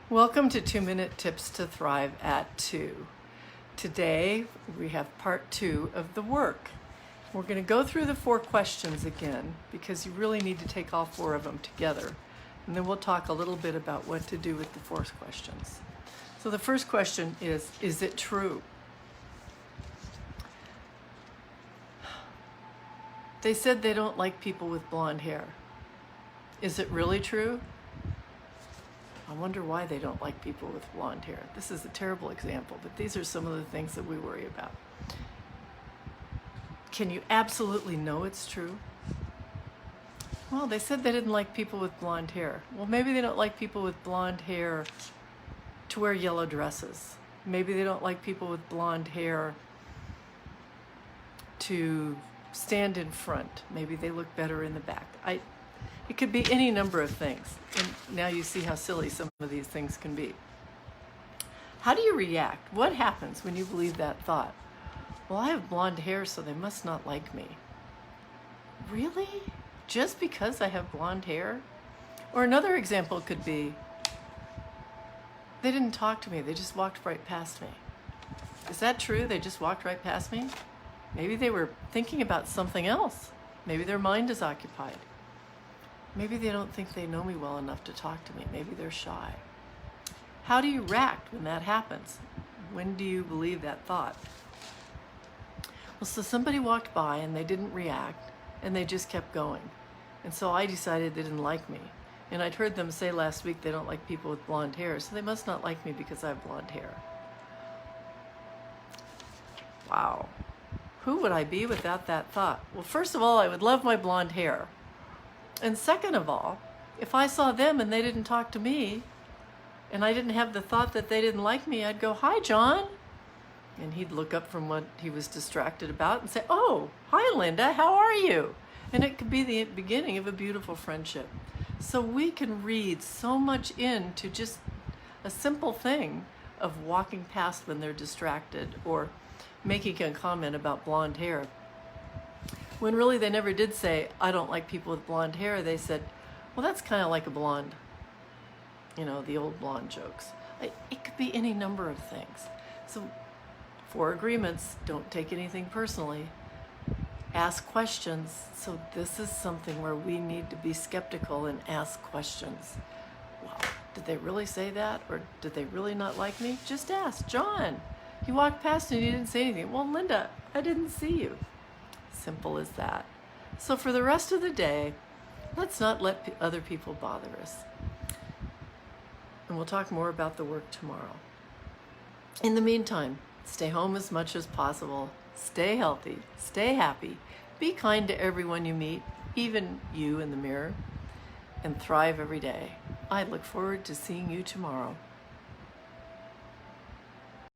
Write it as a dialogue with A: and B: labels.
A: Welcome to 2-Minute Tips to Thrive at 2. Today we have part 2 of the work. We're going to go through the 4 questions again because you really need to take all 4 of them together. And then we'll talk a little bit about what to do with the 4 questions. So the first question is it true? They said they don't like people with blonde hair. Is it really true? I wonder why they don't like people with blonde hair. This is a terrible example, but these are some of the things that we worry about. Can you absolutely know it's true? Well, they said they didn't like people with blonde hair. Well, maybe they don't like people with blonde hair to wear yellow dresses. Maybe they don't like people with blonde hair to stand in front. Maybe they look better in the back. It could be any number of things. And now you see how silly some of these things can be. How do you react? What happens when you believe that thought? Well, I have blonde hair, so they must not like me. Really? Just because I have blonde hair? Or another example could be, they didn't talk to me, they just walked right past me. Is that true? They just walked right past me? Maybe they were thinking about something else. Maybe their mind is occupied. Maybe they don't think they know me well enough to talk to me. Maybe they're shy. How do you react when that happens? When do you believe that thought? Well, so somebody walked by and they didn't react and they just kept going. And so I decided they didn't like me. And I'd heard them say last week they don't like people with blonde hair, so they must not like me because I have blonde hair. Wow. Who would I be without that thought? Well, first of all, I would love my blonde hair. And second of all, if I saw them and they didn't talk to me, and I didn't have the thought that they didn't like me, I'd go, "Hi, John." And he'd look up from what he was distracted about and say, "Oh, hi, Linda, how are you?" And it could be the beginning of a beautiful friendship. So we can read so much into just a simple thing of walking past when they're distracted or making a comment about blonde hair. When really they never did say, "I don't like people with blonde hair." They said, "Well, that's kind of like a blonde." You know, the old blonde jokes. It could be any number of things. So 4 agreements: don't take anything personally. Ask questions. So this is something where we need to be skeptical and ask questions. Well, did they really say that? Or did they really not like me? Just ask. "John, you walked past and you didn't say anything." "Well, Linda, I didn't see you." Simple as that. So for the rest of the day, let's not let other people bother us. And we'll talk more about the work tomorrow. In the meantime, stay home as much as possible. Stay healthy. Stay happy. Be kind to everyone you meet, even you in the mirror, and thrive every day. I look forward to seeing you tomorrow.